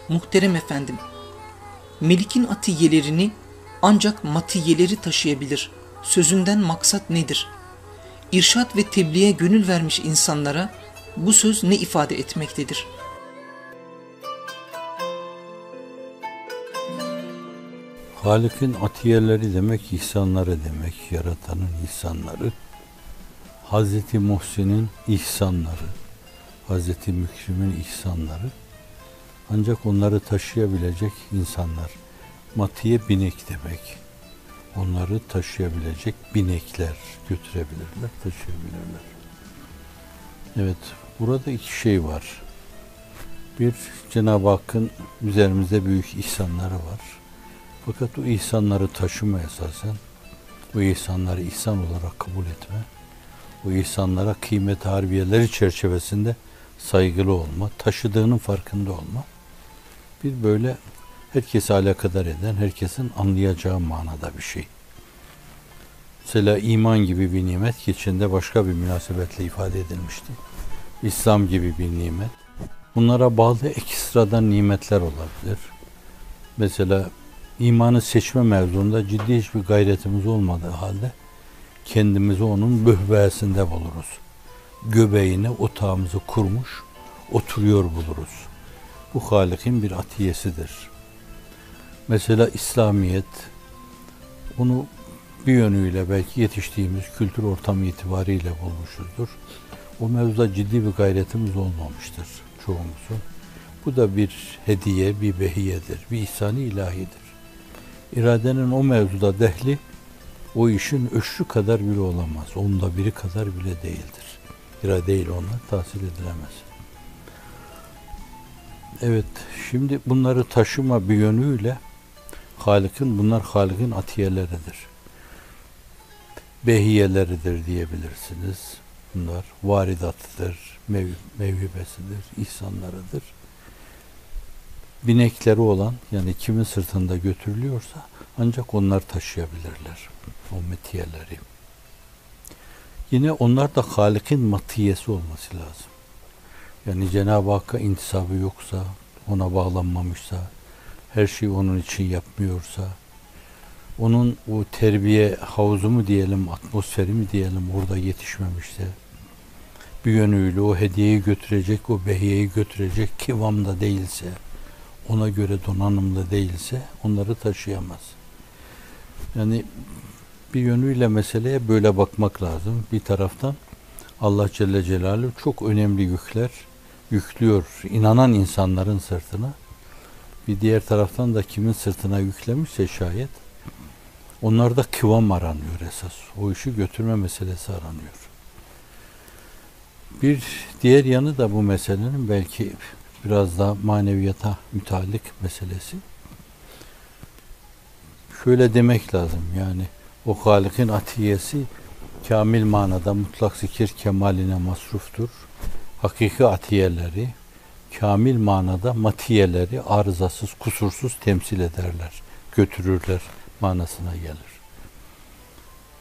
Muhterem efendim, Melik'in atiyelerini ancak matiyeleri taşıyabilir. Sözünden maksat nedir? İrşad ve tebliğe gönül vermiş insanlara bu söz ne ifade etmektedir? Halık'ın atiyeleri demek, ihsanları demek, yaratanın ihsanları. Hazreti Muhsin'in ihsanları, Hazreti Mükrim'in ihsanları. Ancak onları taşıyabilecek insanlar. Matiye binek demek. Onları taşıyabilecek binekler götürebilirler, taşıyabilirler. Evet, burada iki şey var. Bir, Cenab-ı Hakk'ın üzerimizde büyük ihsanları var. Fakat o ihsanları taşıma esasen, o ihsanları ihsan olarak kabul etme, o ihsanlara kıymet harbiyeleri çerçevesinde saygılı olma, taşıdığının farkında olma. Bir böyle herkesi alakadar eden, herkesin anlayacağı manada bir şey. Mesela iman gibi bir nimet geçinde başka bir münasebetle ifade edilmişti. İslam gibi bir nimet. Bunlara bağlı ekstradan nimetler olabilir. Mesela imanı seçme mevzunda ciddi hiçbir gayretimiz olmadığı halde kendimizi onun böhbesinde buluruz. Göbeğine otağımızı kurmuş, oturuyor buluruz. Bu Halık'ın bir atiyesidir. Mesela İslamiyet, onu bir yönüyle belki yetiştiğimiz kültür ortamı itibariyle bulmuşuzdur. O mevzuda ciddi bir gayretimiz olmamıştır çoğumuzun. Bu da bir hediye, bir behiyedir, bir ihsan-ı ilahidir. İradenin o mevzuda dehli, o işin öşrü kadar bile olamaz. Onda biri kadar bile değildir. İradeyle onlar tahsil edilemez. Evet, şimdi bunları taşıma bir yönüyle bunlar Halık'ın atiyeleridir. Behiyeleridir diyebilirsiniz. Bunlar varidatıdır, mevhibesidir, ihsanlarıdır. Binekleri olan, yani kimin sırtında götürülüyorsa ancak onlar taşıyabilirler o metiyeleri. Yine onlar da Halık'ın matiyesi olması lazım. Yani Cenab-ı Hakk'a intisabı yoksa, ona bağlanmamışsa, her şeyi onun için yapmıyorsa, onun o terbiye havuzu mu diyelim, atmosferi mi diyelim orada yetişmemişse, bir yönüyle o hediyeyi götürecek, o behiyeyi götürecek kıvamda değilse, ona göre donanımlı değilse onları taşıyamaz. Yani bir yönüyle meseleye böyle bakmak lazım. Bir taraftan Allah Celle Celaluhu çok önemli yükler yüklüyor inanan insanların sırtına. Bir diğer taraftan da kimin sırtına yüklemişse şayet onlarda kıvam aranıyor esas. O işi götürme meselesi aranıyor. Bir diğer yanı da bu meselenin belki biraz daha maneviyata müteallik meselesi. Şöyle demek lazım, yani o Halık'ın atiyesi kamil manada mutlak zikir kemaline masruftur. Hakiki atiyeleri kamil manada matiyeleri arızasız, kusursuz temsil ederler, götürürler manasına gelir.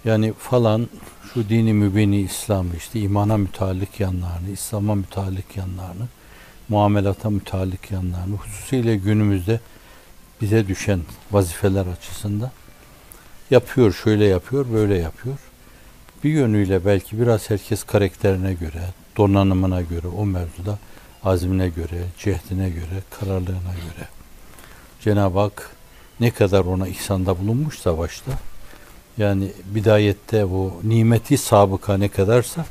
Yani falan şu dini mübini İslam'ı işte imana müteallik yanlarını, İslam'a müteallik yanlarını, muamelata müteallik yanlarını, hususiyle günümüzde bize düşen vazifeler açısından yapıyor, şöyle yapıyor, böyle yapıyor. Bir yönüyle belki biraz herkes karakterine göre, donanımına göre, o mevzuda azmine göre, cehdine göre, kararlılığına göre. Cenab-ı Hak ne kadar ona ihsanda bulunmuşsa başta, yani bidayette bu nimeti sabıka ne kadarsa,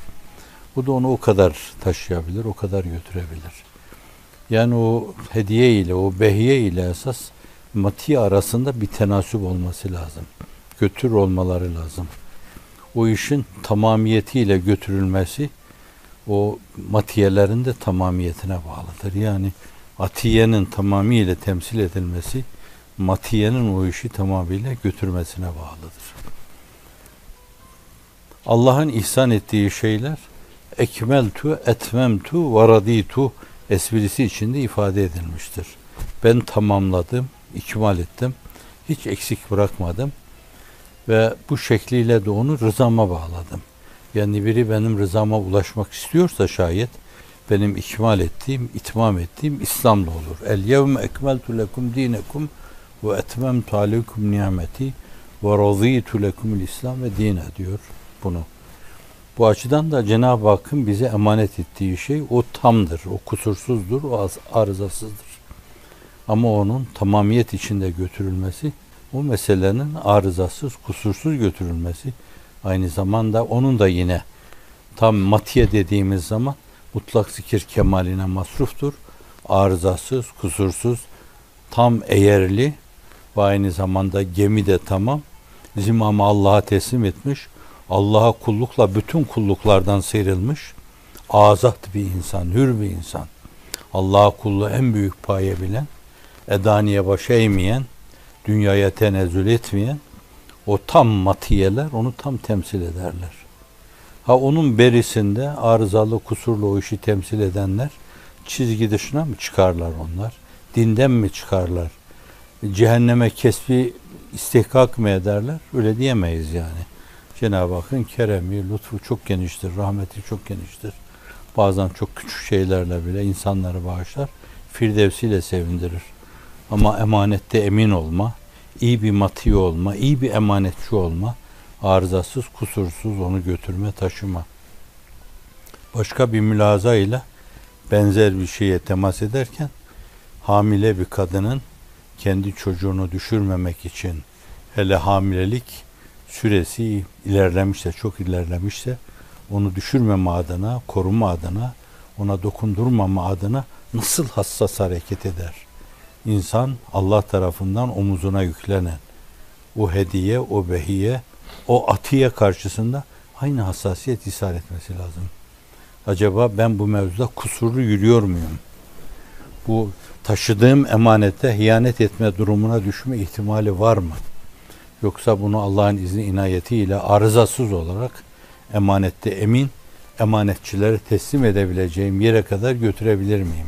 bu da onu o kadar taşıyabilir, o kadar götürebilir. Yani o hediye ile, o behiye ile esas mati arasında bir tenasüp olması lazım. Götür olmaları lazım. O işin tamamiyetiyle götürülmesi, o matiyelerin de tamamiyetine bağlıdır. Yani atiyenin tamamıyla temsil edilmesi, matiyenin o işi tamamıyla götürmesine bağlıdır. Allah'ın ihsan ettiği şeyler ekmeltu, etmemtu, varaditu esprisi içinde ifade edilmiştir. Ben tamamladım, ikmal ettim, hiç eksik bırakmadım ve bu şekliyle de onu rızama bağladım. Yani biri benim rızama ulaşmak istiyorsa şayet benim ikmal ettiğim, itmam ettiğim İslam'la olur. El yevme ekmeltu lekum dinekum ve etmemtu aleykum nimeti ve razıytu lekumul İslam ve dine diyor bunu. Bu açıdan da Cenab-ı Hakk'ın bize emanet ettiği şey o tamdır, o kusursuzdur, o arızasızdır. Ama onun tamamiyet içinde götürülmesi, o meselenin arızasız, kusursuz götürülmesi, aynı zamanda onun da yine tam matiye dediğimiz zaman mutlak zikir kemaline masruftur. Arızasız, kusursuz, tam eğerli ve aynı zamanda gemi de tamam. Zimamı Allah'a teslim etmiş. Allah'a kullukla bütün kulluklardan sıyrılmış. Azat bir insan, hür bir insan. Allah'a kulluğu en büyük paye bilen, edaniye baş eğmeyen, dünyaya tenezzül etmeyen o tam matiyeler onu tam temsil ederler. Ha onun berisinde arızalı, kusurlu o işi temsil edenler çizgi dışına mı çıkarlar onlar? Dinden mi çıkarlar? Cehenneme kesbi istihkak mı ederler? Öyle diyemeyiz yani. Cenab-ı Hakk'ın keremi, lütfu çok geniştir, rahmeti çok geniştir. Bazen çok küçük şeylerle bile insanları bağışlar, firdevsiyle sevindirir. Ama emanette emin olma, iyi bir mati olma, iyi bir emanetçi olma, arızasız, kusursuz onu götürme, taşıma. Başka bir mülaza ile benzer bir şeye temas ederken, hamile bir kadının kendi çocuğunu düşürmemek için, hele hamilelik süresi ilerlemişse, çok ilerlemişse, onu düşürmeme adına, koruma adına, ona dokundurmama adına nasıl hassas hareket eder? İnsan Allah tarafından omuzuna yüklenen o hediye, o behiye, o atiye karşısında aynı hassasiyet ishar etmesi lazım. Acaba ben bu mevzuda kusurlu yürüyor muyum? Bu taşıdığım emanete hiyanet etme durumuna düşme ihtimali var mı? Yoksa bunu Allah'ın izni inayetiyle arızasız olarak emanette emin, emanetçilere teslim edebileceğim yere kadar götürebilir miyim?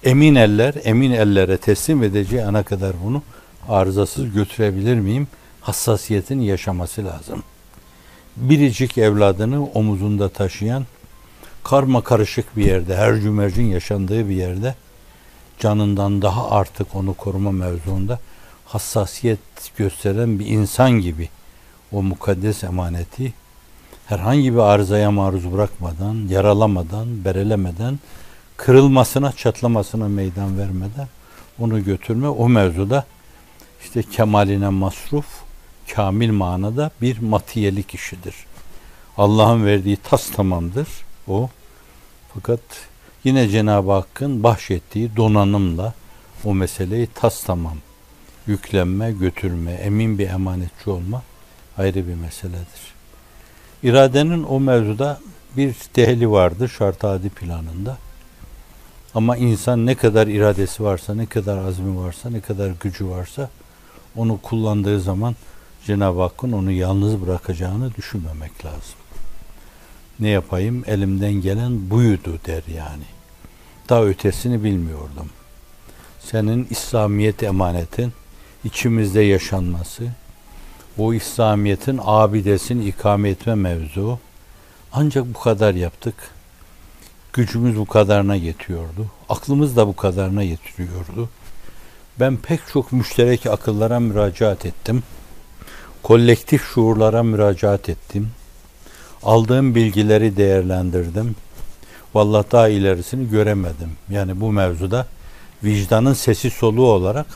Emin eller, emin ellere teslim edeceği ana kadar bunu arızasız götürebilir miyim? Hassasiyetin yaşaması lazım. Biricik evladını omuzunda taşıyan, karma karışık bir yerde, her cümercin yaşandığı bir yerde, canından daha artık onu koruma mevzuunda hassasiyet gösteren bir insan gibi o mukaddes emaneti herhangi bir arızaya maruz bırakmadan, yaralamadan, berelemeden, kırılmasına, çatlamasına meydan vermeden onu götürme, o mevzuda işte kemaline masruf, kamil manada bir matiyelik işidir. Allah'ın verdiği tas tamamdır o. Fakat yine Cenab-ı Hakk'ın bahşettiği donanımla o meseleyi tas tamam yüklenme, götürme, emin bir emanetçi olma ayrı bir meseledir. İradenin o mevzuda bir tehli vardır şart adi planında. Ama insan ne kadar iradesi varsa, ne kadar azmi varsa, ne kadar gücü varsa onu kullandığı zaman Cenab-ı Hakk'ın onu yalnız bırakacağını düşünmemek lazım. Ne yapayım? Elimden gelen buydu der yani. Daha ötesini bilmiyordum. Senin İslamiyet emanetin içimizde yaşanması, o İslamiyet'in abidesini ikame etme mevzu ancak bu kadar yaptık. Gücümüz bu kadarına yetiyordu. Aklımız da bu kadarına yetiriyordu. Ben pek çok müşterek akıllara müracaat ettim. Kolektif şuurlara müracaat ettim. Aldığım bilgileri değerlendirdim. Vallahi daha ilerisini göremedim. Yani bu mevzuda vicdanın sesi soluğu olarak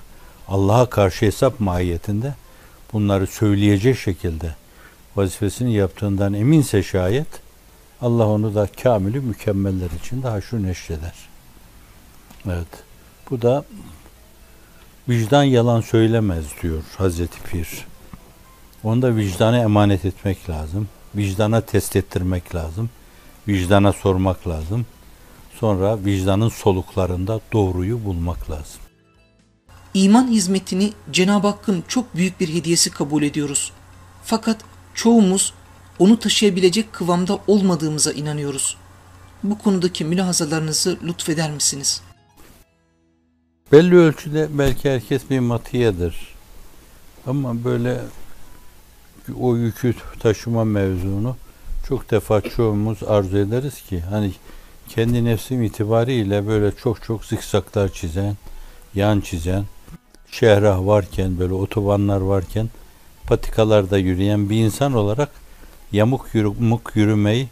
Allah'a karşı hesap mahiyetinde bunları söyleyecek şekilde vazifesini yaptığından eminse şayet Allah onu da kamili mükemmeller için daha şu neşreder. Evet. Bu da vicdan yalan söylemez diyor Hazreti Pir. Onu da vicdana emanet etmek lazım. Vicdana test ettirmek lazım. Vicdana sormak lazım. Sonra vicdanın soluklarında doğruyu bulmak lazım. İman hizmetini Cenab-ı Hakk'ın çok büyük bir hediyesi kabul ediyoruz. Fakat çoğumuz onu taşıyabilecek kıvamda olmadığımıza inanıyoruz. Bu konudaki mülahazalarınızı lütfeder misiniz? Belli ölçüde belki herkes bir matiyedir. Ama böyle o yükü taşıma mevzunu çok defa çoğumuz arzu ederiz ki hani kendi nefsim itibariyle böyle çok zikzaklar çizen, yan çizen, şehrah varken, böyle otobanlar varken patikalarda yürüyen bir insan olarak yamuk yürümeyi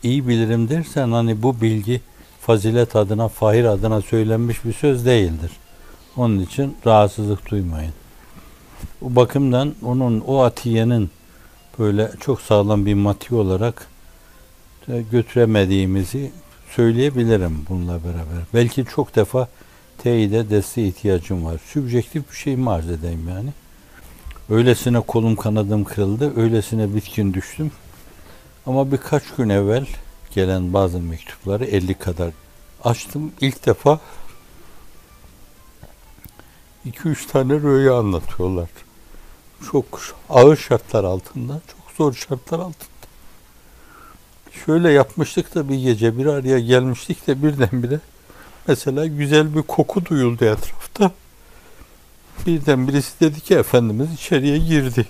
iyi bilirim dersen, hani bu bilgi fazilet adına, fahir adına söylenmiş bir söz değildir. Onun için rahatsızlık duymayın. O bakımdan o atiyenin böyle çok sağlam bir mati olarak götüremediğimizi söyleyebilirim bununla beraber. Belki çok defa teyide, desteğe ihtiyacım var. Sübjektif bir şey mi arz edeyim yani? Öylesine kolum kanadım kırıldı, öylesine bitkin düştüm. Ama birkaç gün evvel gelen bazı mektupları 50 kadar açtım. İlk defa 2-3 tane rüya anlatıyorlar. Çok ağır şartlar altında, çok zor şartlar altında. Şöyle yapmıştık da bir gece bir araya gelmiştik de birdenbire mesela güzel bir koku duyuldu etrafta. Birden birisi dedi ki Efendimiz içeriye girdi.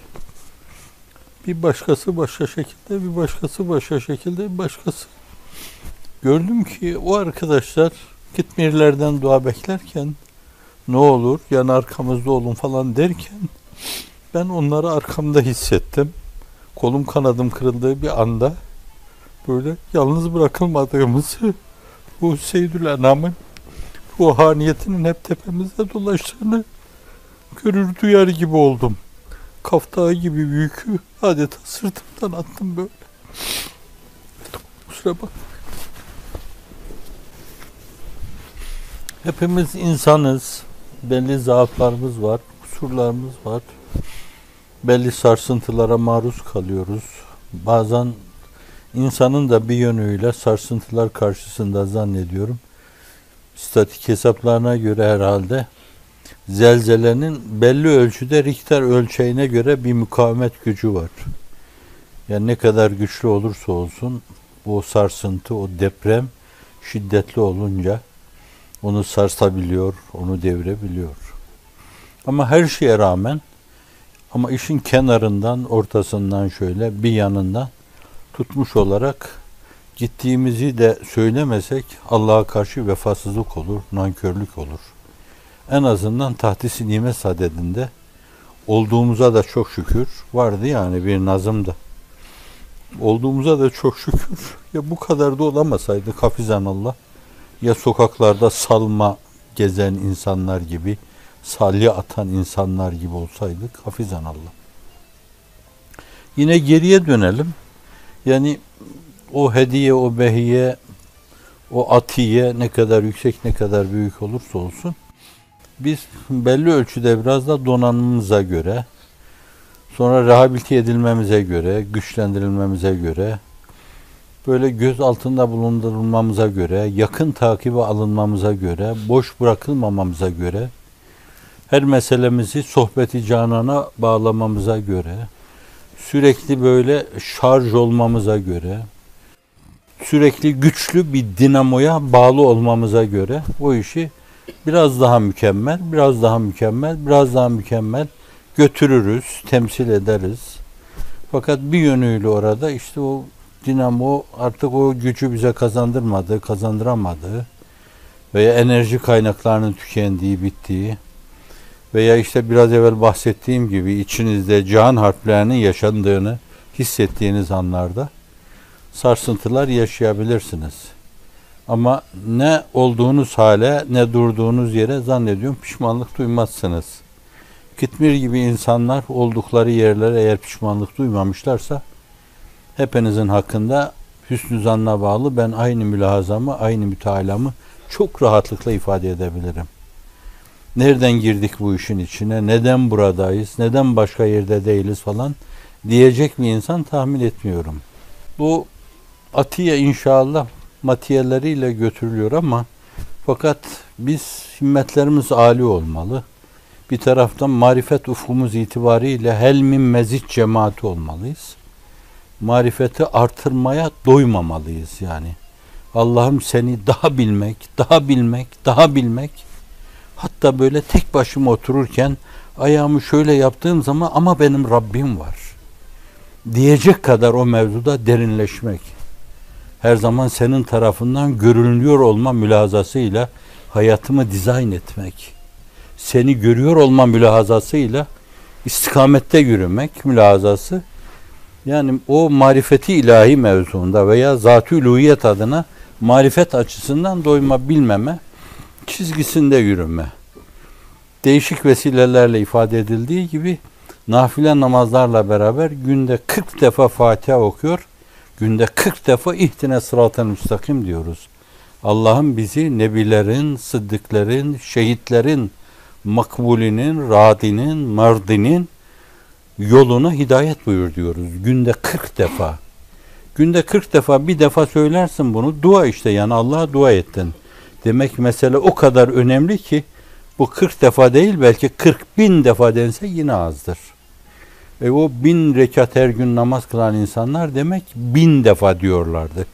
Bir başkası başka şekilde, bir başkası başka şekilde, bir başkası. Gördüm ki o arkadaşlar gitmirlerden dua beklerken ne olur yani arkamızda olun falan derken ben onları arkamda hissettim. Kolum kanadım kırıldığı bir anda böyle yalnız bırakılmadığımızı, bu Seyyidül Enam'ın ruhaniyetinin hep tepemizde dolaştığını görür duyar gibi oldum. Kaftağı gibi yükü adeta sırtımdan attım böyle. Kusura bak. Hepimiz insanız. Belli zaaflarımız var, kusurlarımız var. Belli sarsıntılara maruz kalıyoruz. Bazen insanın da bir yönüyle sarsıntılar karşısında zannediyorum, statik hesaplarına göre herhalde zelzelenin belli ölçüde Richter ölçeğine göre bir mukavemet gücü var. Yani ne kadar güçlü olursa olsun o sarsıntı, o deprem şiddetli olunca onu sarsabiliyor, onu devirebiliyor. Ama her şeye rağmen, ama işin kenarından, ortasından şöyle bir yanından tutmuş olarak gittiğimizi de söylemesek Allah'a karşı vefasızlık olur, nankörlük olur. En azından tahdis-i nimet sadedinde olduğumuza da çok şükür vardı yani bir nazımda. Olduğumuza da çok şükür. Ya bu kadar da olamasaydık hafizanallah, ya sokaklarda salma gezen insanlar gibi, salya atan insanlar gibi olsaydık hafizanallah. Yine geriye dönelim. Yani o hediye, o behiye, o atiye ne kadar yüksek, ne kadar büyük olursa olsun biz belli ölçüde biraz da donanımımıza göre, sonra rehabilite edilmemize göre, güçlendirilmemize göre, böyle göz altında bulundurulmamıza göre, yakın takibe alınmamıza göre, boş bırakılmamamıza göre, her meselemizi sohbeti canana bağlamamıza göre, sürekli böyle şarj olmamıza göre, sürekli güçlü bir dinamoya bağlı olmamıza göre o işi biraz daha mükemmel, biraz daha mükemmel, biraz daha mükemmel götürürüz, temsil ederiz. Fakat bir yönüyle orada işte o dinamo artık o gücü bize kazandıramadığı veya enerji kaynaklarının tükendiği, bittiği veya işte biraz evvel bahsettiğim gibi içinizde cihan harplerinin yaşandığını hissettiğiniz anlarda sarsıntılar yaşayabilirsiniz. Ama ne olduğunuz hale, ne durduğunuz yere zannediyorum pişmanlık duymazsınız. Kitmir gibi insanlar oldukları yerlere eğer pişmanlık duymamışlarsa hepinizin hakkında hüsnü zanna bağlı ben aynı mülahazamı, aynı mütealamı çok rahatlıkla ifade edebilirim. Nereden girdik bu işin içine, neden buradayız, neden başka yerde değiliz falan diyecek bir insan tahmin etmiyorum. Bu atiye inşallah matiyeleriyle götürülüyor ama fakat biz himmetlerimiz âli olmalı. Bir taraftan marifet ufkumuz itibariyle helmin mezit cemaati olmalıyız. Marifeti artırmaya doymamalıyız yani. Allah'ım seni daha bilmek, daha bilmek, daha bilmek. Hatta böyle tek başıma otururken ayağımı şöyle yaptığım zaman ama benim Rabbim var diyecek kadar o mevzuda derinleşmek. her zaman senin tarafından görünüyor olma mülahazasıyla hayatımı dizayn etmek. Seni görüyor olma mülahazasıyla istikamette yürümek mülahazası. Yani o marifeti ilahi mevzuunda veya zat-ı uluhiyet adına marifet açısından doyma bilmeme çizgisinde yürüme. Değişik vesilelerle ifade edildiği gibi nafile namazlarla beraber günde 40 defa Fatiha okuyor, günde 40 defa ihtine sıratel müstakim diyoruz. Allah'ım bizi nebilerin, sıddıkların, şehitlerin, makbulinin, radinin, mardinin yoluna hidayet buyur diyoruz. Günde 40 defa. Günde 40 defa bir defa söylersin bunu. Dua işte, yani Allah'a dua ettin. Demek mesele o kadar önemli ki bu 40 defa değil, belki 40.000 defa dense yine azdır. O 1000 rekat her gün namaz kılan insanlar demek 1000 defa diyorlardı.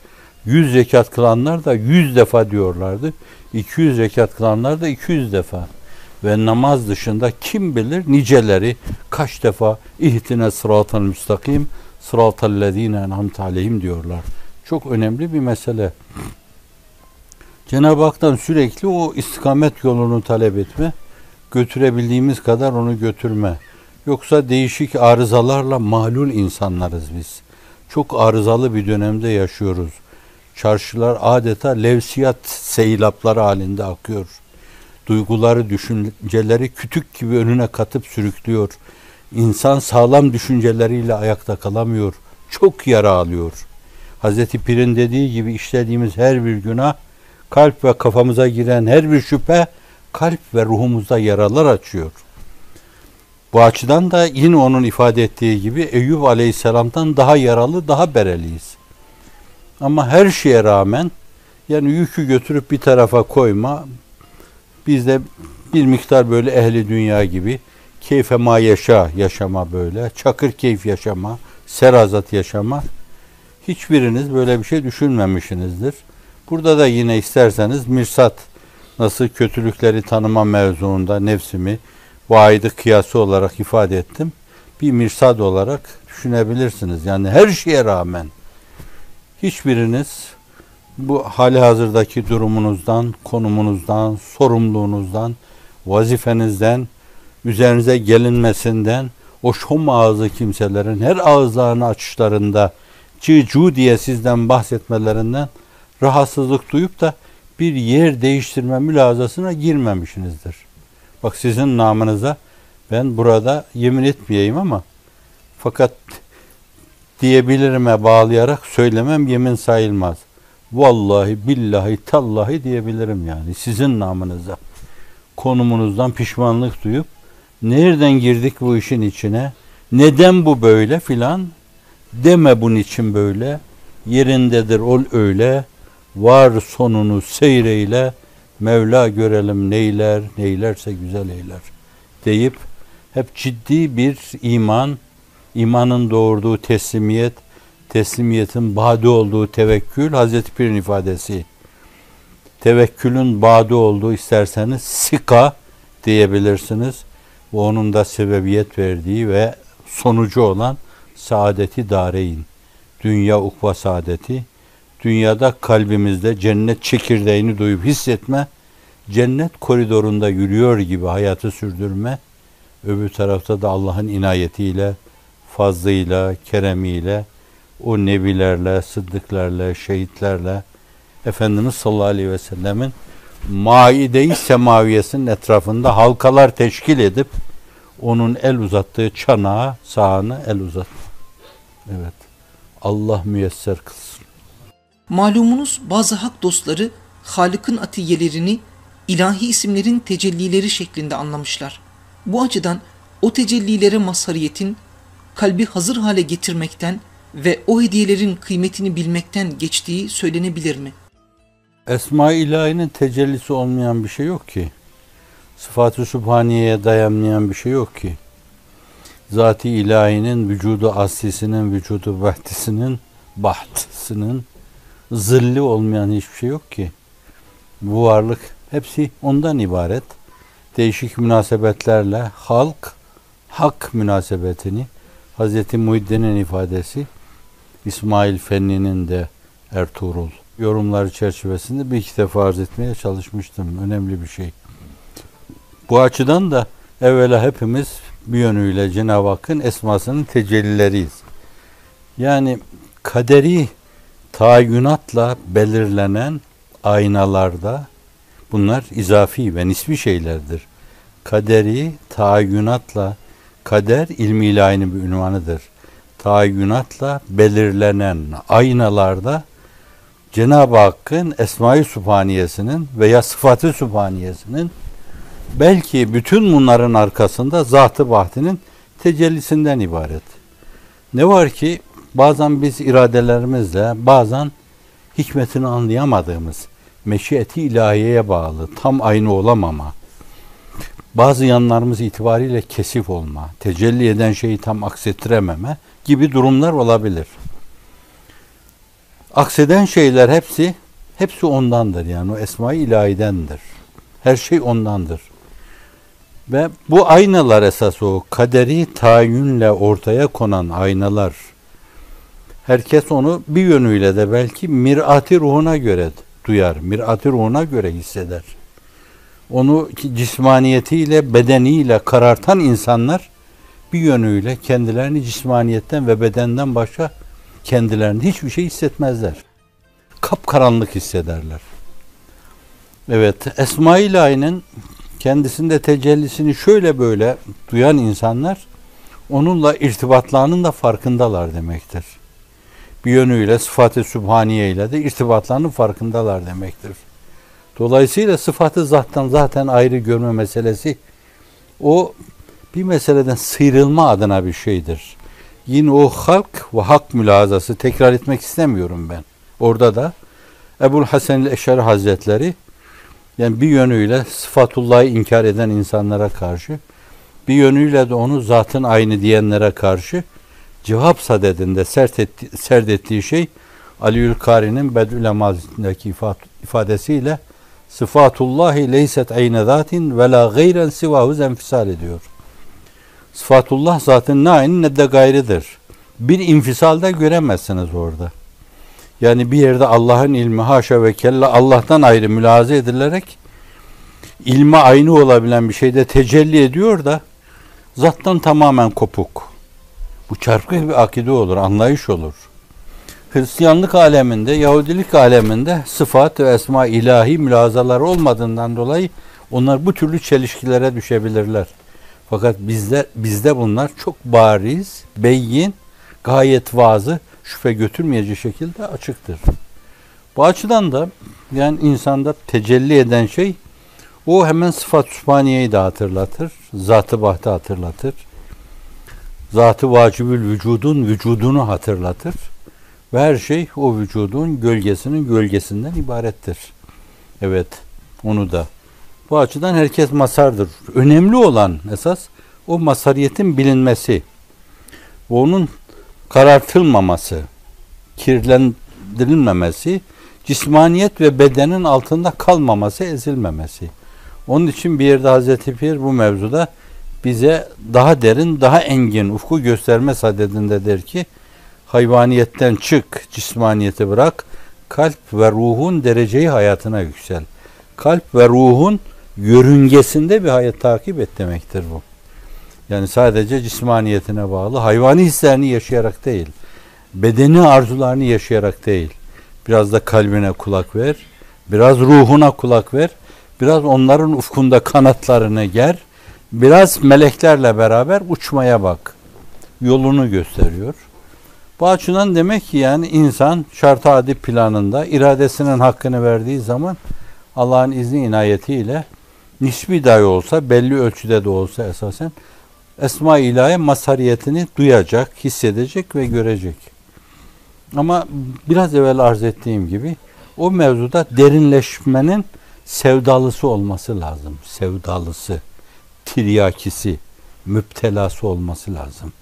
100 rekat kılanlar da 100 defa diyorlardı. 200 rekat kılanlar da 200 defa. Ve namaz dışında kim bilir niceleri kaç defa ihtine sıratal müstakim sıratallezine en'amte aleyhim diyorlar. Çok önemli bir mesele. Cenab-ı Hak'tan sürekli o istikamet yolunu talep etme, götürebildiğimiz kadar onu götürme. Yoksa değişik arızalarla malul insanlarız biz. Çok arızalı bir dönemde yaşıyoruz. Çarşılar adeta levsiyat seylapları halinde akıyor. Duyguları, düşünceleri kütük gibi önüne katıp sürüklüyor. İnsan sağlam düşünceleriyle ayakta kalamıyor. Çok yara alıyor. Hazreti Pir'in dediği gibi işlediğimiz her bir günah, kalp ve kafamıza giren her bir şüphe, kalp ve ruhumuzda yaralar açıyor. Bu açıdan da yine onun ifade ettiği gibi Eyüp Aleyhisselam'dan daha yaralı, daha bereliyiz. Ama her şeye rağmen, yani yükü götürüp bir tarafa koyma, biz de bir miktar böyle ehli dünya gibi keyfe ma yaşama böyle, çakır keyif yaşama, serazat yaşama, hiçbiriniz böyle bir şey düşünmemişsinizdir. Burada da yine isterseniz mirsat, nasıl kötülükleri tanıma mevzuunda nefsimi vaidi kıyası olarak ifade ettim. Bir mirsad olarak düşünebilirsiniz. Yani her şeye rağmen hiçbiriniz bu hali hazırdaki durumunuzdan, konumunuzdan, sorumluluğunuzdan, vazifenizden, üzerinize gelinmesinden, o şom ağzı kimselerin her ağızlarını açışlarında cıcu diye sizden bahsetmelerinden rahatsızlık duyup da bir yer değiştirme mülazasına girmemişsinizdir. Bak, sizin namınıza ben burada yemin etmeyeyim ama fakat diyebilirime bağlayarak söylemem yemin sayılmaz. Vallahi billahi tallahi diyebilirim yani sizin namınıza. Konumunuzdan pişmanlık duyup nereden girdik bu işin içine? Neden bu böyle filan? Deme bunun için böyle. Yerindedir ol öyle. Var sonunu seyreyle. Mevla görelim neyler, neylerse güzel eyler deyip hep ciddi bir iman, imanın doğurduğu teslimiyet, teslimiyetin badi olduğu tevekkül, Hazreti Pir'in ifadesi. Tevekkülün badi olduğu isterseniz sika diyebilirsiniz. Bu onun da sebebiyet verdiği ve sonucu olan saadeti dareyn. Dünya ukva saadeti. Dünyada kalbimizde cennet çekirdeğini duyup hissetme, cennet koridorunda yürüyor gibi hayatı sürdürme, öbür tarafta da Allah'ın inayetiyle, fazlıyla, keremiyle, o nebilerle, sıddıklarla, şehitlerle, Efendimiz sallallahu aleyhi ve sellemin maide-i semaviyesinin etrafında halkalar teşkil edip, onun el uzattığı çanağa, sağını el uzatma. Evet, Allah müyesser kılsın. Malumunuz bazı hak dostları Halık'ın atiyelerini ilahi isimlerin tecellileri şeklinde anlamışlar. Bu açıdan o tecellilere mazhariyetin kalbi hazır hale getirmekten ve o hediyelerin kıymetini bilmekten geçtiği söylenebilir mi? Esma-i ilahinin tecellisi olmayan bir şey yok ki. Sıfat-ı Sübhaniye'ye dayanmayan bir şey yok ki. Zat-ı ilahinin vücudu aslisinin, vücudu bahtısının zilli olmayan hiçbir şey yok ki. Bu varlık hepsi ondan ibaret. Değişik münasebetlerle hak münasebetini Hz. Muhiddin'in ifadesi, İsmail Fenni'nin de Ertuğrul. Yorumları çerçevesinde bir iki defa arz etmeye çalışmıştım. Önemli bir şey. Bu açıdan da evvela hepimiz bir yönüyle Cenab-ı Hakk'ın esmasının tecellileriyiz. Yani kaderi tayinnatla belirlenen aynalarda bunlar izafi ve nisbi şeylerdir. Kaderi tayinnatla, kader ilmi ilahinin bir ünvanıdır. Tayinnatla belirlenen aynalarda Cenab-ı Hakk'ın Esma-i Sübhaniyesinin veya Sıfat-ı Sübhaniyesinin belki bütün bunların arkasında Zat-ı Bahtinin tecellisinden ibaret. Ne var ki bazen biz iradelerimizle, bazen hikmetini anlayamadığımız, meşiyeti ilahiyeye bağlı, tam aynı olamama, bazı yanlarımız itibariyle kesif olma, tecelli eden şeyi tam aksettirememe gibi durumlar olabilir. Akseden şeyler hepsi ondandır. Yani o Esma-i İlahi'dendir. Her şey ondandır. Ve bu aynalar esas o kaderi tayinnle ortaya konan aynalar. Herkes onu bir yönüyle de belki mirat-ı ruhuna göre duyar, mirat-ı ruhuna göre hisseder. Onu cismaniyetiyle, bedeniyle karartan insanlar bir yönüyle kendilerini cismaniyetten ve bedenden başka kendilerini hiçbir şey hissetmezler. Kapkaranlık hissederler. Evet, Esma-i İlahi'nin kendisinde tecellisini şöyle böyle duyan insanlar onunla irtibatlarının da farkındalar demektir. Bir yönüyle Sıfat-ı Sübhaniye ile de irtibatlarının farkındalar demektir. Dolayısıyla sıfatı zattan zaten ayrı görme meselesi o bir meseleden sıyrılma adına bir şeydir. Yine o halk ve hak mülazası tekrar etmek istemiyorum ben. Orada da Ebu'l Hasan el-Eş'ari Hazretleri yani bir yönüyle sıfatullah'ı inkar eden insanlara karşı, bir yönüyle de onu zatın aynı diyenlere karşı cevap sadedinde serdettiği şey Aliül Kari'nin Bed'ül Emal'deki ifadesiyle sıfatullahi leyset ayne zatin ve la gayren sivahu zenfisal ediyor. Sıfatullah zatın ne aynı ne de gayrıdır. Bir infisalda göremezsiniz orada. Yani bir yerde Allah'ın ilmi haşa ve kella Allah'tan ayrı mülahaza edilerek ilme aynı olabilen bir şeyde tecelli ediyor da zattan tamamen kopuk. Bu çarpık bir akide olur, anlayış olur. Hristiyanlık aleminde, Yahudilik aleminde sıfat ve esma ilahi mülahazalar olmadığından dolayı onlar bu türlü çelişkilere düşebilirler. Fakat bizde bunlar çok bariz, beyin, gayet vazı, şüphe götürmeyecek şekilde açıktır. Bu açıdan da yani insanda tecelli eden şey o hemen Sıfat-ı Sübhaniye'yi de hatırlatır, Zat-ı Baht'ı hatırlatır. Zat-ı vacibül vücudun vücudunu hatırlatır. Ve her şey o vücudun gölgesinin gölgesinden ibarettir. Evet, onu da. Bu açıdan herkes masardır. Önemli olan esas o masariyetin bilinmesi. Onun karartılmaması, kirlendirilmemesi, cismaniyet ve bedenin altında kalmaması, ezilmemesi. Onun için bir yerde Hazreti Pir bu mevzuda bize daha derin, daha engin ufku gösterme sadedinde der ki, hayvaniyetten çık, cismaniyeti bırak, kalp ve ruhun dereceyi hayatına yüksel. Kalp ve ruhun yörüngesinde bir hayat takip et demektir bu. Yani sadece cismaniyetine bağlı, hayvani hislerini yaşayarak değil, bedeni arzularını yaşayarak değil, biraz da kalbine kulak ver, biraz ruhuna kulak ver, biraz onların ufkunda kanatlarını ger, biraz meleklerle beraber uçmaya bak. Yolunu gösteriyor. Bu açıdan demek ki yani insan şart-ı adi planında iradesinin hakkını verdiği zaman Allah'ın izni inayetiyle nisbi dahi olsa, belli ölçüde de olsa esasen Esma-i İlahi mazhariyetini duyacak, hissedecek ve görecek. Ama biraz evvel arz ettiğim gibi o mevzuda derinleşmenin sevdalısı olması lazım. Sevdalısı, tiryakisi, müptelası olması lazım.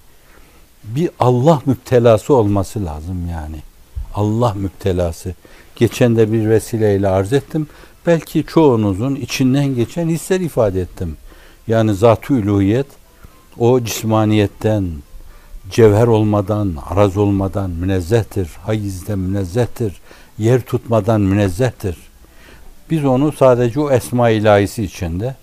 Bir Allah müptelası olması lazım yani. Allah müptelası. Geçen de bir vesileyle arz ettim. Belki çoğunuzun içinden geçen hisler ifade ettim. Yani zat-ı uluhiyet o cismaniyetten cevher olmadan, araz olmadan münezzehtir, hayizden münezzehtir, yer tutmadan münezzehtir. Biz onu sadece o esma ilahisi içinde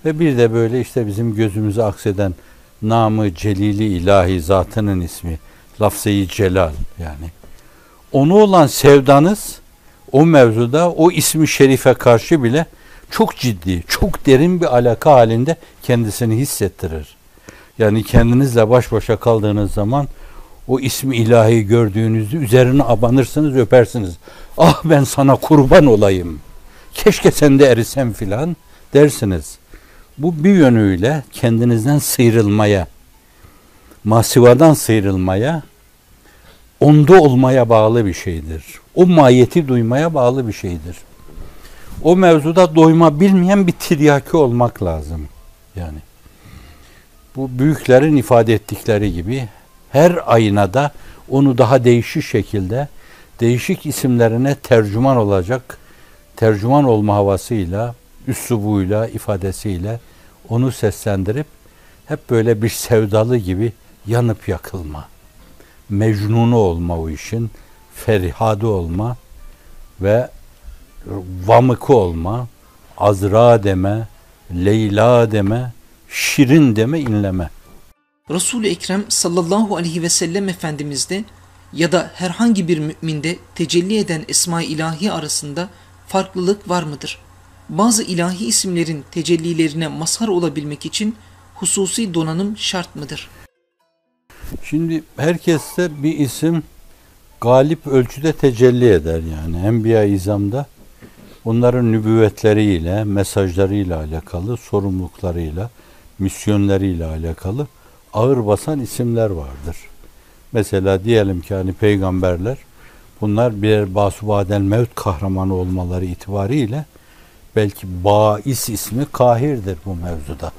ve bir de böyle işte bizim gözümüze akseden namı celili ilahi zatının ismi, lafz-ı celal yani. Onu olan sevdanız o mevzuda o ismi şerife karşı bile çok ciddi, çok derin bir alaka halinde kendisini hissettirir. Yani kendinizle baş başa kaldığınız zaman o ismi ilahi gördüğünüzde üzerine abanırsınız, öpersiniz. Ah ben sana kurban olayım. Keşke sen de erisem filan dersiniz. Bu bir yönüyle kendinizden sıyrılmaya, masivadan sıyrılmaya, onda olmaya bağlı bir şeydir. O mahiyeti duymaya bağlı bir şeydir. O mevzuda doyma bilmeyen bir tiryaki olmak lazım. Yani bu büyüklerin ifade ettikleri gibi her aynada onu daha değişik şekilde, değişik isimlerine tercüman olacak, tercüman olma havasıyla, üslubuyla, ifadesiyle onu seslendirip hep böyle bir sevdalı gibi yanıp yakılma, mecnunu olma o işin, ferihadı olma ve vamıkı olma, Azra deme, Leyla deme, Şirin deme, inleme. Resul-i Ekrem sallallahu aleyhi ve sellem Efendimiz'de ya da herhangi bir müminde tecelli eden Esma-i İlahi arasında farklılık var mıdır? Bazı ilahi isimlerin tecellilerine mazhar olabilmek için hususi donanım şart mıdır? Şimdi herkeste bir isim galip ölçüde tecelli eder yani. Enbiya-i İzam'da onların nübüvvetleriyle, mesajlarıyla alakalı, sorumluluklarıyla, misyonlarıyla alakalı ağır basan isimler vardır. Mesela diyelim ki hani peygamberler, bunlar birer basubadel mevt kahramanı olmaları itibariyle belki Bais ismi kahirdir bu mevzuda.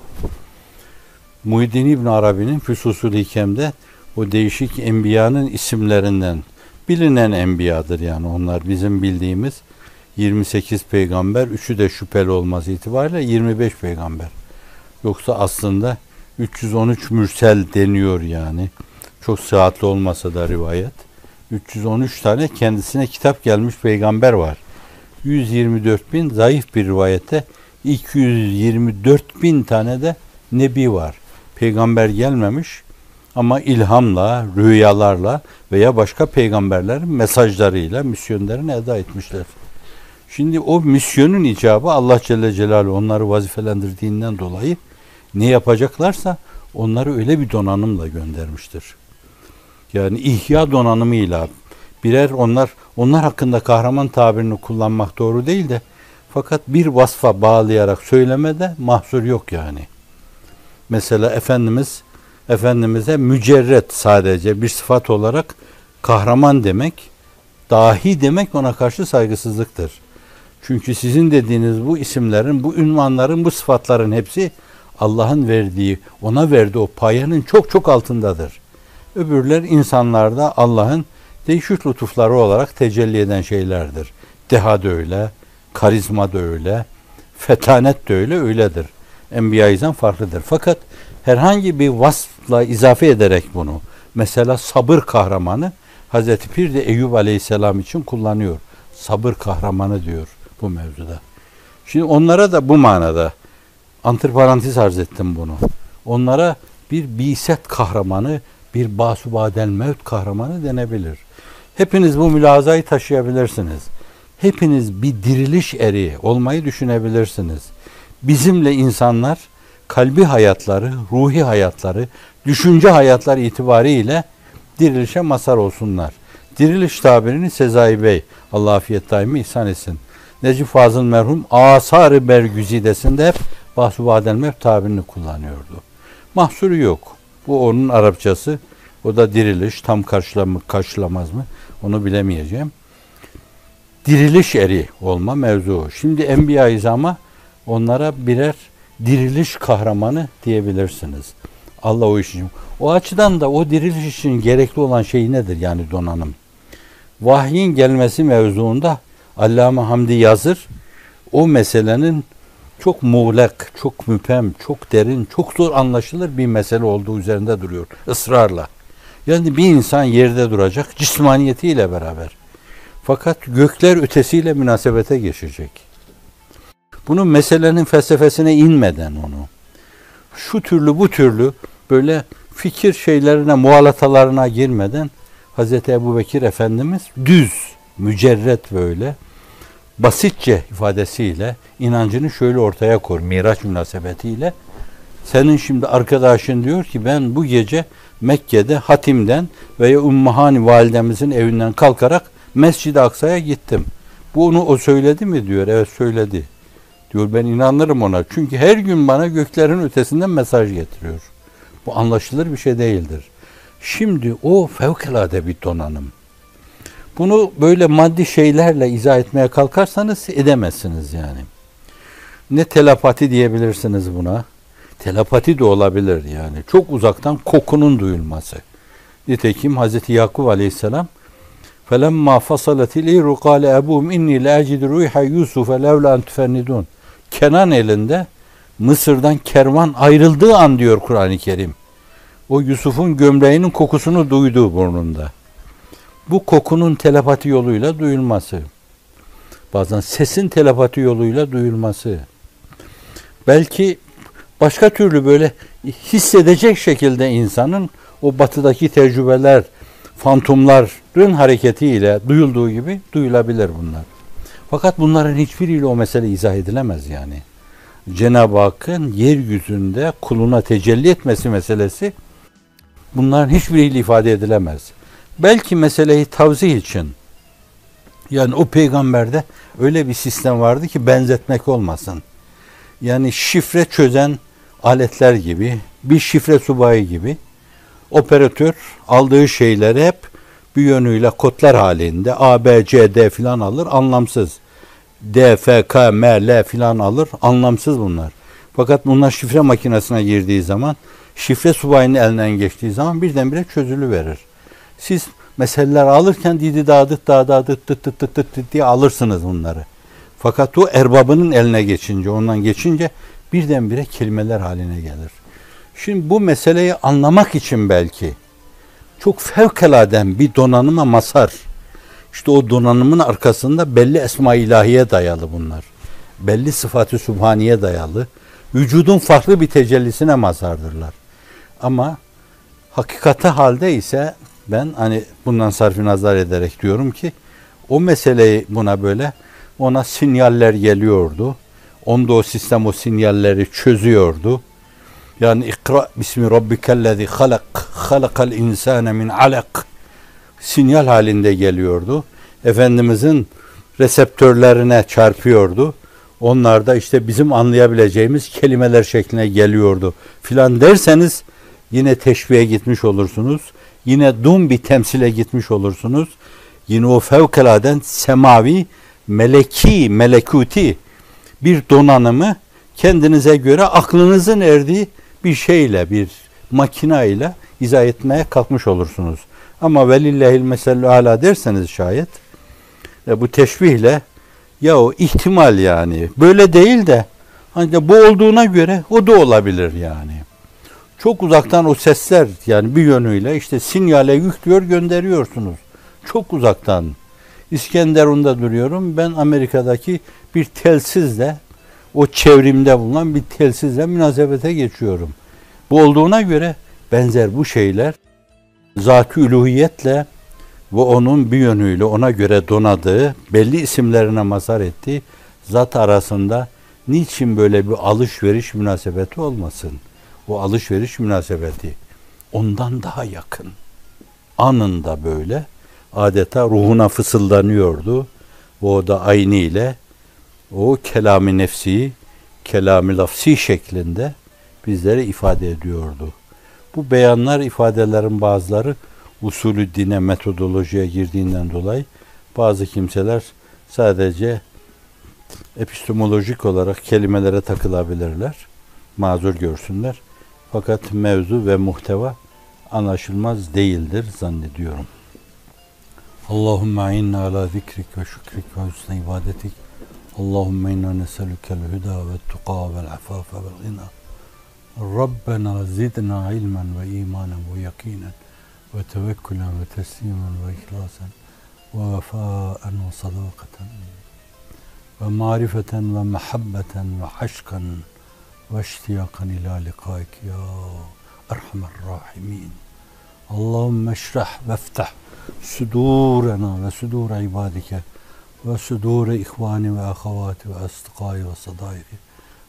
Muhyiddin İbn Arabi'nin Füsusul Hikem'de o değişik enbiyanın isimlerinden bilinen enbiyadır yani onlar bizim bildiğimiz 28 peygamber, 3'ü de şüpheli olması itibariyle 25 peygamber. Yoksa aslında 313 mürsel deniyor yani. Çok sıhhatli olmasa da rivayet. 313 tane kendisine kitap gelmiş peygamber var. 124 bin zayıf bir rivayette 224 bin tane de nebi var. Peygamber gelmemiş ama ilhamla, rüyalarla veya başka peygamberlerin mesajlarıyla misyonlarını eda etmişler. Şimdi o misyonun icabı Allah Celle Celaluhu onları vazifelendirdiğinden dolayı ne yapacaklarsa onları öyle bir donanımla göndermiştir. Yani ihya donanımıyla birer onlar hakkında kahraman tabirini kullanmak doğru değil de fakat bir vasfa bağlayarak söylemede mahsur yok yani. Mesela Efendimiz'e mücerret sadece bir sıfat olarak kahraman demek, dahi demek ona karşı saygısızlıktır. Çünkü sizin dediğiniz bu isimlerin, bu ünvanların, bu sıfatların hepsi Allah'ın verdiği, ona verdiği o payanın çok çok altındadır. Öbürler insanlarda Allah'ın değişik lütufları olarak tecelli eden şeylerdir. Deha da öyle, karizma da öyle, fetanet de öyledir. Enbiya-i İzam farklıdır. Fakat herhangi bir vasıfla izafe ederek bunu, mesela sabır kahramanı, Hazreti Pir de Eyüp Aleyhisselam için kullanıyor. Sabır kahramanı diyor bu mevzuda. Şimdi onlara da bu manada antiparantez arz ettim bunu. Onlara bir biset kahramanı, bir basubadel mevt kahramanı denebilir. Hepiniz bu mülazayı taşıyabilirsiniz. Hepiniz bir diriliş eri olmayı düşünebilirsiniz. Bizimle insanlar kalbi hayatları, ruhi hayatları, düşünce hayatları itibariyle dirilişe mazhar olsunlar. Diriliş tabirini Sezai Bey, Allah afiyet daimi ihsan etsin, Necip Fazıl merhum Asar-ı Bergüzidesinde hep Bahsubadel Mevt tabirini kullanıyordu. Mahsuru yok. Bu onun Arapçası. O da diriliş. Tam karşılamaz mı? Onu bilemeyeceğim. Diriliş eri olma mevzu. Şimdi Enbiya-i İzam'a onlara birer diriliş kahramanı diyebilirsiniz. Allah o işin. O açıdan da o diriliş için gerekli olan şey nedir? Yani donanım. Vahyin gelmesi mevzuunda Allame Hamdi Yazır o meselenin çok muğlak, çok müphem, çok derin, çok zor anlaşılır bir mesele olduğu üzerinde duruyor ısrarla. Yani bir insan yerde duracak cismaniyetiyle beraber. Fakat gökler ötesiyle münasebete geçecek. Bunun meselenin felsefesine inmeden onu, şu türlü bu türlü böyle fikir şeylerine, muhalatalarına girmeden Hz. Ebubekir Efendimiz düz, mücerret böyle basitçe ifadesiyle inancını şöyle ortaya koyar Miraç münasebetiyle. Senin şimdi arkadaşın diyor ki ben bu gece Mekke'de Hatim'den veya Ümmühani validemizin evinden kalkarak Mescid-i Aksa'ya gittim. Bunu o söyledi mi diyor. Evet söyledi. Diyor ben inanırım ona. Çünkü her gün bana göklerin ötesinden mesaj getiriyor. Bu anlaşılır bir şey değildir. Şimdi o fevkalade bir donanım. Bunu böyle maddi şeylerle izah etmeye kalkarsanız edemezsiniz yani. Ne telepati diyebilirsiniz buna. Telepati de olabilir yani. Çok uzaktan kokunun duyulması. Nitekim Hz. Yakup Aleyhisselam فَلَمَّا فَصَلَتِ الْاِيرُ قَالَ اَبُوهُمْ اِنِّي لَاَجِدُ رُيْحَ يُوسُفَ لَوْلَا اَنْ تُفَنِّدُونَ Kenan elinde Mısır'dan kervan ayrıldığı an diyor Kur'an-ı Kerim. O Yusuf'un gömleğinin kokusunu duydu burnunda. Bu kokunun telepati yoluyla duyulması. Bazen sesin telepati yoluyla duyulması. Belki başka türlü böyle hissedecek şekilde insanın o batıdaki tecrübeler, fantomların hareketiyle duyulduğu gibi duyulabilir bunlar. Fakat bunların hiçbiriyle o mesele izah edilemez yani. Cenab-ı Hakk'ın yeryüzünde kuluna tecelli etmesi meselesi bunların hiçbiriyle ifade edilemez. Belki meseleyi tavzih için yani o peygamberde öyle bir sistem vardı ki benzetmek olmasın. Yani şifre çözen aletler gibi, bir şifre subayı gibi operatör aldığı şeyleri hep bir yönüyle kodlar halinde A, B, C, D filan alır, anlamsız. D, F, K, M, L filan alır, anlamsız bunlar. Fakat bunlar şifre makinesine girdiği zaman, şifre subayının elinden geçtiği zaman birdenbire çözülüverir. Siz meseleler alırken didi dağıdıt dağıdıt tıt tıt tıt tıt diye alırsınız bunları. Fakat o erbabının eline geçince, ondan geçince birdenbire kelimeler haline gelir. Şimdi bu meseleyi anlamak için belki çok fevkaladen bir donanıma mazhar. İşte o donanımın arkasında belli esma-i ilahiye dayalı bunlar. Belli sıfat-ı sübhaniye dayalı. Vücudun farklı bir tecellisine mazhardırlar. Ama hakikati halde ise ben hani bundan sarf-ı nazar ederek diyorum ki o meseleyi buna böyle ona sinyaller geliyordu. Onda o sistem o sinyalleri çözüyordu. Yani ikra bismi rabbikellezi halak halakal insane min alak sinyal halinde geliyordu. Efendimizin reseptörlerine çarpıyordu. Onlar da işte bizim anlayabileceğimiz kelimeler şekline geliyordu filan derseniz yine teşbihe gitmiş olursunuz. Yine dum bir temsile gitmiş olursunuz. Yine o fevkaladen semavi, meleki, melekuti bir donanımı kendinize göre aklınızın erdiği bir şeyle, bir makinayla izah etmeye kalkmış olursunuz. Ama velillahil mesellü ala derseniz şayet bu teşbihle ya o ihtimal yani böyle değil de hani bu olduğuna göre o da olabilir yani. Çok uzaktan o sesler yani bir yönüyle işte sinyale yüklüyor gönderiyorsunuz. Çok uzaktan. İskenderun'da duruyorum. Ben Amerika'daki bir telsizle o çevrimde bulunan bir telsizle münasebete geçiyorum. Bu olduğuna göre benzer bu şeyler zat-ı üluhiyetle ve onun bir yönüyle ona göre donadığı, belli isimlerine mazhar ettiği zat arasında niçin böyle bir alışveriş münasebeti olmasın? O alışveriş münasebeti ondan daha yakın. Anında böyle adeta ruhuna fısıldanıyordu. O da aynı ile o kelam-ı nefsi, kelam-ı lafsi şeklinde bizlere ifade ediyordu. Bu beyanlar, ifadelerin bazıları usulü dine, metodolojiye girdiğinden dolayı bazı kimseler sadece epistemolojik olarak kelimelere takılabilirler. Mazur görsünler. Fakat mevzu ve muhteva anlaşılmaz değildir zannediyorum. Allahümme inna ala zikrik ve şükrik ve husne ibadetik. Allahümme inna neselükel hüda ve tuqa vel afafe vel gina. Rabbena zidna ilmen ve imanen ve yakinen ve tevekkülen ve teslimen ve ihlasen ve vefaen ve sadakaten ve marifeten ve mehabbeten ve aşkan ve iştiyakan ila likaik ya erhamer rahimin. Allahümme şrah ve ftah sudurena ve sudur ibadike ve sudur ihvani ve ahavati ve astıkai ve sadairi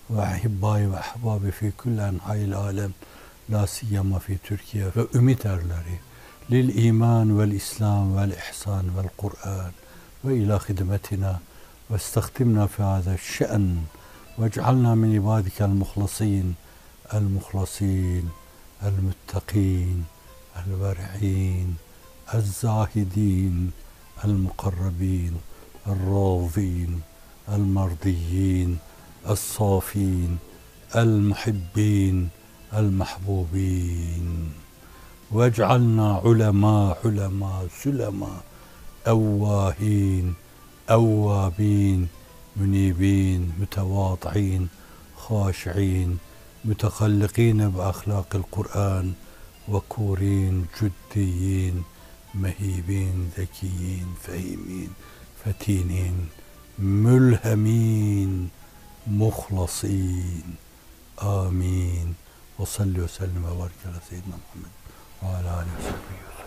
ve ahibbai ve ahbabi fi kulli enha'il alem la siyama fi Türkiye ve ümit erleri lil iman vel islam vel ihsan vel Kur'an ve ila hidmetina ve istakdimna fi hâzâ şe'n ve ec'alna min ibadikel muhlasin el muhlasin el muttaqin el ver'in el zahidin el mukarrabin el râzîn el mardiyyin el sâfîn el muhibbin المحبوبين واجعلنا علماء سلماء أواهين أوابين منيبين متواضعين خاشعين متخلقين بأخلاق القرآن وكورين جديين مهيبين ذكيين فهيمين فتينين ملهمين مخلصين آمين. Ve salli ve sellem ve barik ala seyyidina Muhammed ve ala aleyhi ve sellem.